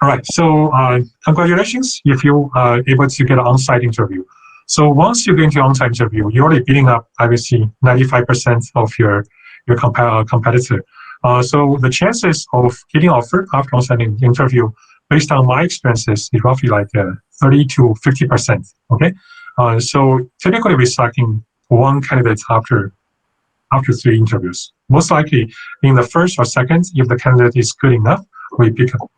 All right. So congratulations if you are able to get an on-site interview. So once you get into on-site interview, you're already beating up, obviously, 95% of your competitor. So the chances of getting offered after on-site interview, based on my experiences, is roughly like 30 to 50%. Okay. So typically we're selecting one candidate after three interviews. Most likely in the first or second, if the candidate is good enough, we pick up.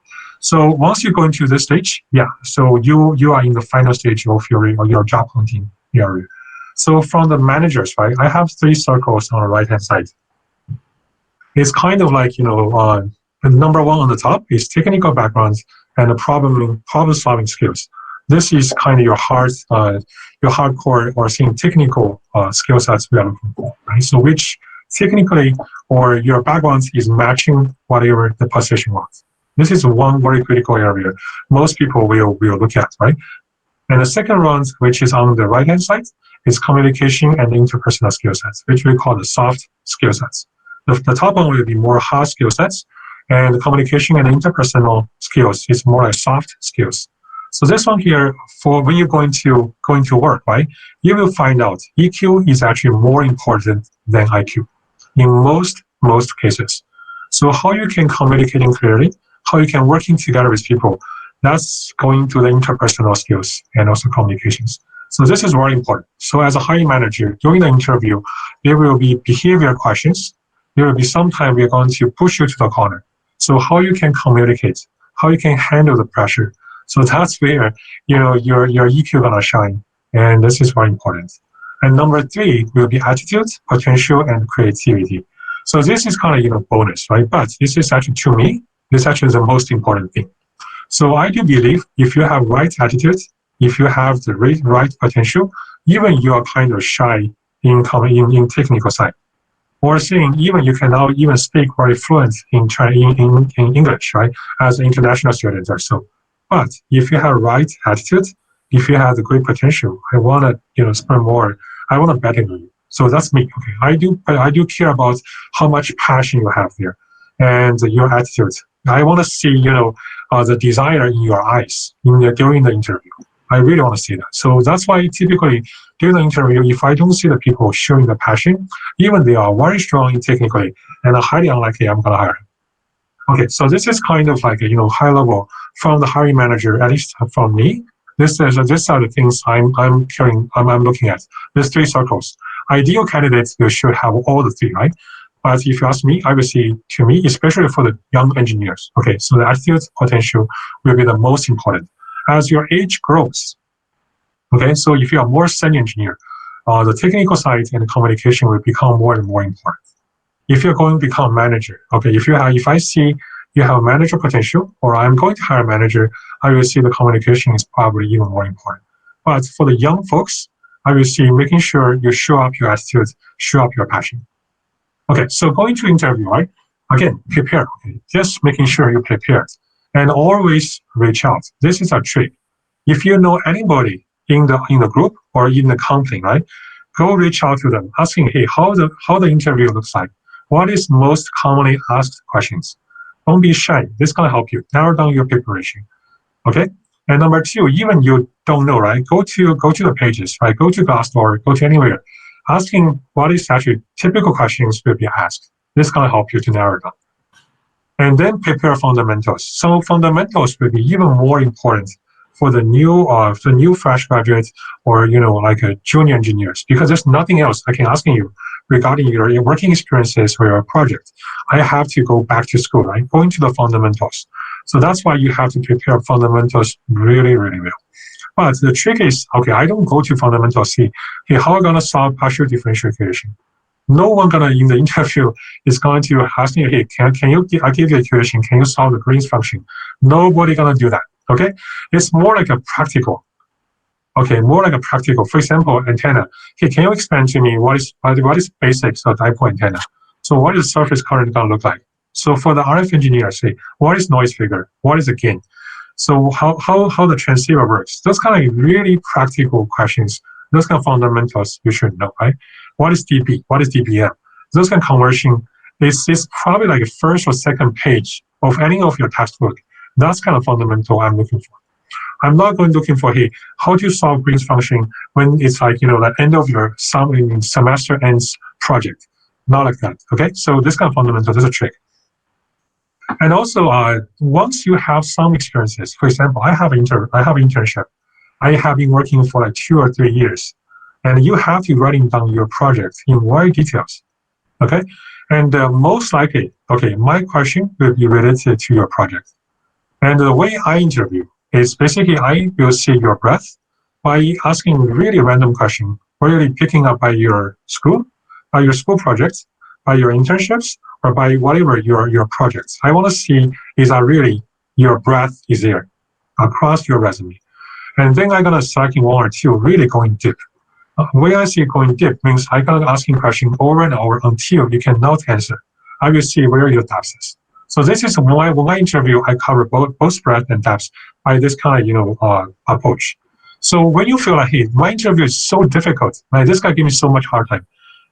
So once you go into this stage, yeah, so you are in the final stage of your job hunting area. So from the managers, right, I have three circles on the right-hand side. It's kind of like, number one on the top is technical backgrounds and the problem-solving skills. This is kind of your hardcore or saying technical skill sets we are looking for, right? So which technically or your background is matching whatever the position wants. This is one very critical area most people will look at, right? And the second round, which is on the right-hand side, is communication and interpersonal skill sets, which we call the soft skill sets. The top one will be more hard skill sets, and the communication and interpersonal skills is more like soft skills. So this one here, for when you're going to work, right, you will find out EQ is actually more important than IQ in most cases. So how you can communicate clearly, how you can working together with people, that's going to the interpersonal skills and also communications. So this is very important. So as a hiring manager, during the interview, there will be behavior questions. There will be sometime we're going to push you to the corner. So how you can communicate, how you can handle the pressure. So that's where your EQ gonna shine, and this is very important. And number three will be attitude, potential, and creativity. So this is kind of bonus, right? But this is actually, to me, this actually is the most important thing. So I do believe if you have right attitude, if you have the right potential, even you are kind of shy in technical side, or saying even you can now even speak very fluent in English, right? As an international student or so. But if you have right attitude, if you have the great potential, I want to spend more. I want to bet on you. So that's me. Okay, I do care about how much passion you have there, and your attitude. I want to see the desire in your eyes during the interview. I really want to see that. So that's why typically during the interview, if I don't see the people showing the passion, even they are very strong technically, and highly unlikely I'm gonna hire them. Okay, so this is kind of like high level from the hiring manager, at least from me. These are the things I'm looking at. There's three circles. Ideal candidates should have all the three, right? But if you ask me, I would say to me, especially for the young engineers, okay, so the attitude potential will be the most important. As your age grows, okay, so if you are more senior engineer, the technical side and the communication will become more and more important. If you're going to become manager, okay, if I see you have manager potential, or I'm going to hire a manager, I will see the communication is probably even more important. But for the young folks, I will see making sure you show up your attitude, show up your passion. Okay, so going to interview, right? Again, prepare. Okay, just making sure you're prepared, and always reach out. This is a trick. If you know anybody in the group or in the company, right? Go reach out to them, asking, hey, how the interview looks like. What is most commonly asked questions? Don't be shy. This is gonna help you narrow down your preparation. Okay. And number two, even you don't know, right? Go to the pages, right? Go to Glassdoor, go to anywhere, asking what is actually typical questions will be asked. This is gonna help you to narrow down. And then prepare fundamentals. So fundamentals will be even more important for the new fresh graduates or like junior engineers, because there's nothing else I can ask you regarding your working experiences or your project. I have to go back to school, right? Go into the fundamentals. So that's why you have to prepare fundamentals really, really well. But the trick is, okay, I don't go to fundamentals, see, hey, how am I gonna solve partial differential equation? No one gonna in the interview is going to ask you, hey, can you, I give you equation, can you solve the Green's function? Nobody gonna do that, okay? It's more like a practical. Okay, more like a practical. For example, antenna. Hey, can you explain to me what is basics of dipole antenna? So what is surface current gonna look like? So for the RF engineer, say, what is noise figure? What is the gain? So how the transceiver works? Those kind of really practical questions. Those kind of fundamentals you should know, right? What is dB? What is dBm? Those kind of conversion is probably like a first or second page of any of your textbook. That's kind of fundamental I'm looking for. I'm not going looking for, hey, how to solve Green's function when it's like, the end of your semester ends project. Not like that, okay? So this kind of fundamental, this is a trick. And also, once you have some experiences, for example, I have internship. I have been working for like 2 or 3 years, and you have to writing down your project in very details, okay? And most likely, okay, my question will be related to your project. And the way I interview is basically I will see your breath by asking really random question, really picking up by your school projects, by your internships, or by whatever your projects. I want to see is that really your breath is there across your resume. And then I'm going to select 1 or 2 really going deep. When I see going deep means I'm going to asking question over and over until you cannot answer. I will see where your depth is. So this is when I interview, I cover both breadth and depth by this kind of approach. So when you feel like, hey, my interview is so difficult, like this guy gave me so much hard time,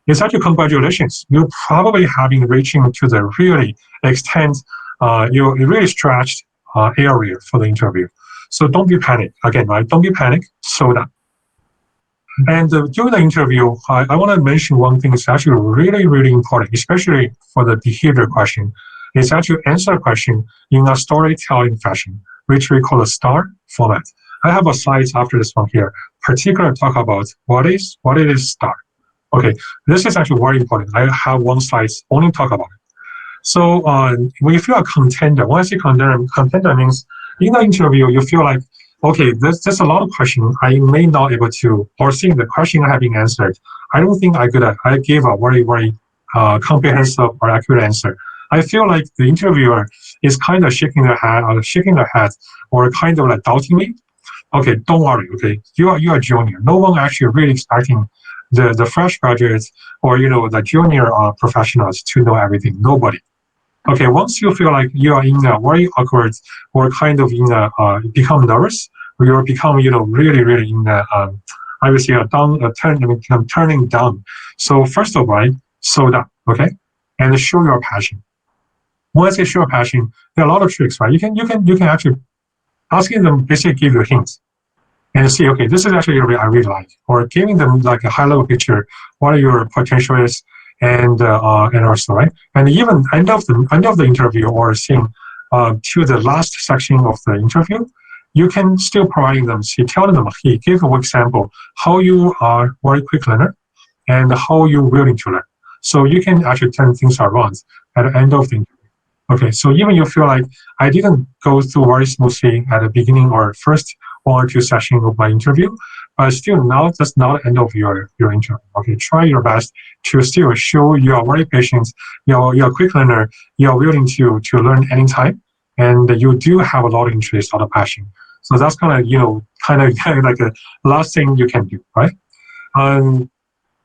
it's actually congratulations. You're probably having reaching to the really extent, you really stretched area for the interview. So don't be panicked. Again, right? Don't be panicked. Slow down. And during the interview, I want to mention one thing that's actually really, really important, especially for the behavior question. It's actually answer a question in a storytelling fashion, which we call a STAR format. I have a slide after this one here, particularly talk about what it is STAR. Okay, this is actually very important. I have one slide only talk about it. So when you feel a contender, when I say contender means in the interview, you feel like, okay, there's a lot of questions I may not able to, or seeing the question I have been answered. I don't think I gave a very, very comprehensive or accurate answer. I feel like the interviewer is kind of shaking their head, or kind of like doubting me. Okay, don't worry. Okay, you are junior. No one actually really expecting the fresh graduates or the junior professionals to know everything. Nobody. Okay, once you feel like you are in a very awkward or kind of become nervous, or you become really really in I would say turning down. So first of all, slow down, okay, and show your passion. When I say show your passion, there are a lot of tricks, right? You can actually asking them basically give you hints and see, okay, this is actually I really like, or giving them like a high level picture, what are your potential is, and also right, and even end of the interview or seeing to the last section of the interview, you can still providing them, telling them, hey, give an example how you are very quick learner and how you're willing to learn. So you can actually turn things around at the end of the interview. Okay, so even you feel like I didn't go through very smoothly at the beginning or first 1 or 2 sessions of my interview, but still now that's not the end of your interview. Okay, try your best to still show you are very patient, you're a quick learner, you're willing to learn anytime, and you do have a lot of interest, a lot of passion. So that's kind of like a last thing you can do, right?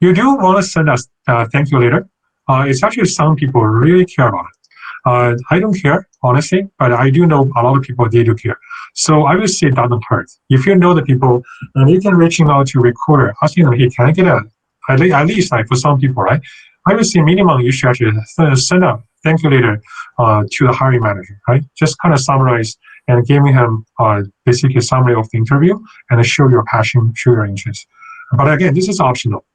You do want to send us thank you later. It's actually some people really care about it. I don't care, honestly, but I do know a lot of people, they do care. So I will say it doesn't hurt. If you know the people, and you can reaching out to recruiter, asking them, hey, can I get at least like for some people, right? I will say minimum you should actually send a thank you later to the hiring manager, right? Just kind of summarize and giving him basically a summary of the interview and show your passion, show your interest. But again, this is optional.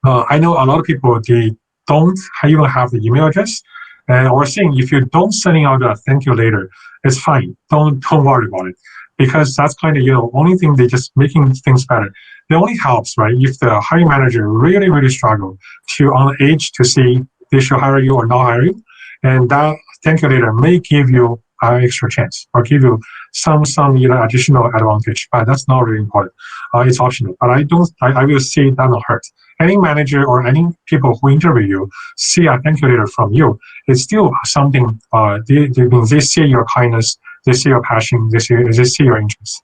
I know a lot of people, they don't even have the email address. Or saying if you don't sending out a thank you later, it's fine. Don't worry about it, because that's kind of only thing they just making things better. It only helps, right? If the hiring manager really really struggle to on the edge to see they should hire you or not hire you, and that thank you later may give you an extra chance or give you some additional advantage, but that's not really important. It's optional. But I will say that will hurt. Any manager or any people who interview you see a thank you later from you, it's still something. They see your kindness, they see your passion, they see your interest.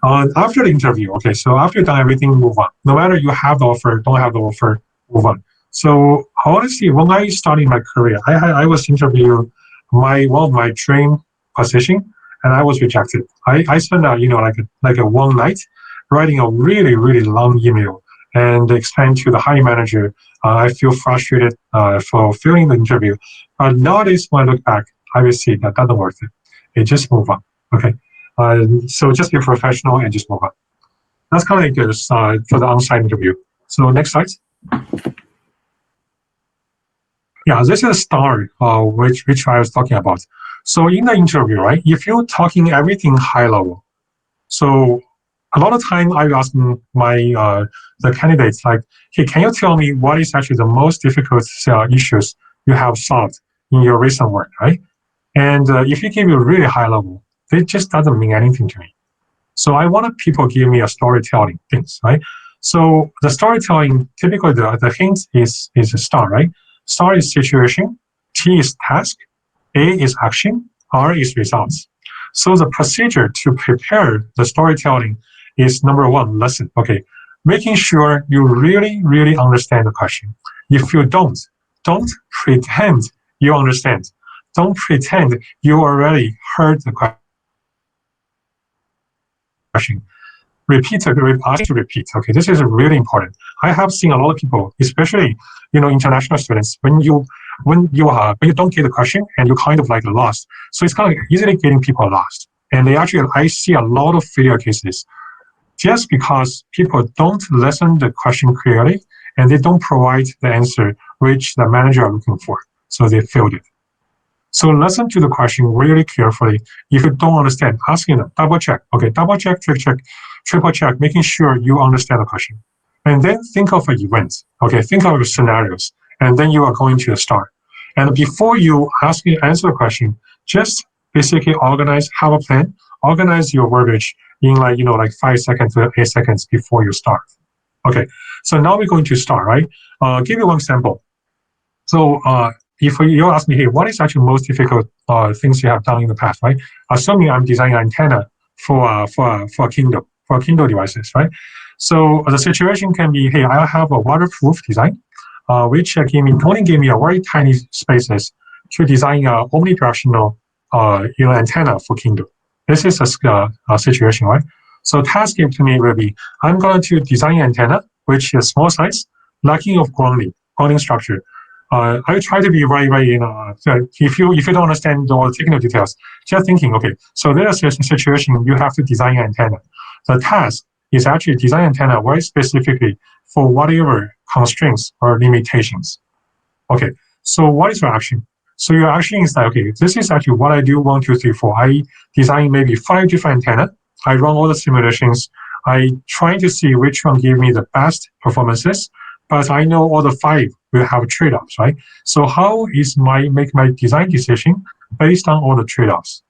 After the interview, okay, so after you've done everything, move on. No matter you have the offer, don't have the offer, move on. So honestly, when I started my career, I was interviewed one of my dream position, and I was rejected. I spent like a one night writing a really really long email and explain to the hiring manager, I feel frustrated for failing the interview. But nowadays, when I look back, I will see that doesn't worth it. just move on. Okay. So just be professional and just move on. That's kind of like this for the on-site interview. So next slide. Yeah, this is a STAR, which I was talking about. So in the interview, right, if you're talking everything high level, so a lot of time I ask my the candidates like, hey, can you tell me what is actually the most difficult issues you have solved in your recent work, right? And if you give you really high level, it just doesn't mean anything to me. So I wanted people give me a storytelling things, right? So the storytelling, typically the hint is a STAR, right? STAR is situation, T is task, A is action, R is results. So the procedure to prepare the storytelling is number one, listen. Okay, making sure you really, really understand the question. If you don't pretend you understand. Don't pretend you already heard the question. Repeat, ask to repeat. Okay, this is really important. I have seen a lot of people, especially international students, when you don't get the question and you kind of like lost. So it's kind of easily getting people lost. And I see a lot of failure cases just because people don't listen the question clearly and they don't provide the answer which the manager are looking for. So they failed it. So listen to the question really carefully. If you don't understand, ask them, double check. Okay, double check, triple check, making sure you understand the question. And then think of an event. Okay, think of scenarios. And then you are going to start. And before you answer the question, just basically have a plan, organize your verbiage in like 5 seconds to 8 seconds before you start. Okay, so now we're going to start, right? Give you one example. So if you ask me, hey, what is actually most difficult things you have done in the past, right? Assuming I'm designing an antenna for Kindle devices, right? So the situation can be, hey, I have a waterproof design, which only gave me a very tiny spaces to design a omnidirectional antenna for Kindle. This is a situation, right? So task given to me will be, I'm going to design an antenna, which is small size, lacking of grounding structure. I try to be very, if you don't understand all the technical details, just thinking, okay, so there's a situation you have to design an antenna. The task is actually design antenna very specifically for whatever constraints or limitations. Okay, so what is your action? So your action is that, okay, this is actually what I do, 1, 2, 3, 4. I design maybe 5 different antenna. I run all the simulations. I try to see which one give me the best performances, but I know all the 5 will have trade-offs, right? So how is make my design decision based on all the trade-offs?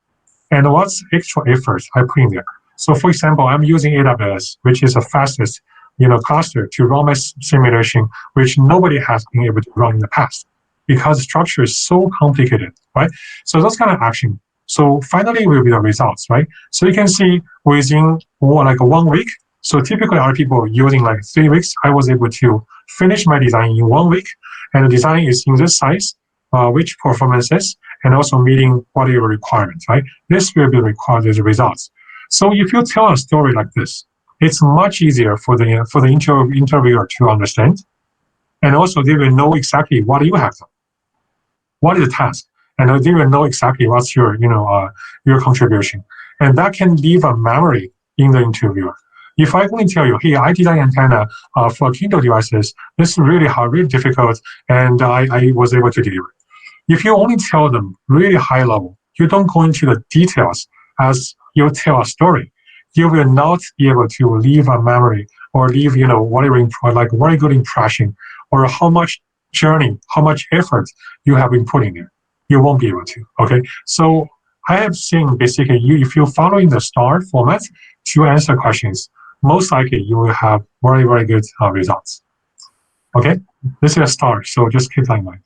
And what's extra effort I put in there? So for example, I'm using AWS, which is the fastest cluster to run my simulation, which nobody has been able to run in the past because the structure is so complicated, right? So those kind of action. So finally will be the results, right? So you can see within like 1 week. So typically other people using like 3 weeks, I was able to finish my design in 1 week. And the design is in this size, which performances, and also meeting whatever requirements, right? This will be required as a result. So if you tell a story like this, it's much easier for the interviewer to understand. And also they will know exactly what you have done. What is the task? And they will know exactly what's your contribution. And that can leave a memory in the interviewer. If I only tell you, hey, I designed antenna for Kindle devices, this is really hard, really difficult, and I was able to deliver. If you only tell them really high level, you don't go into the details as you tell a story, you will not be able to leave a memory or leave, whatever, like very good impression, or how much journey, how much effort you have been putting in. You won't be able to, okay? So I have seen basically, if you're following the STAR format to answer questions, most likely you will have very, very good results. Okay, this is a STAR, so just keep that in mind.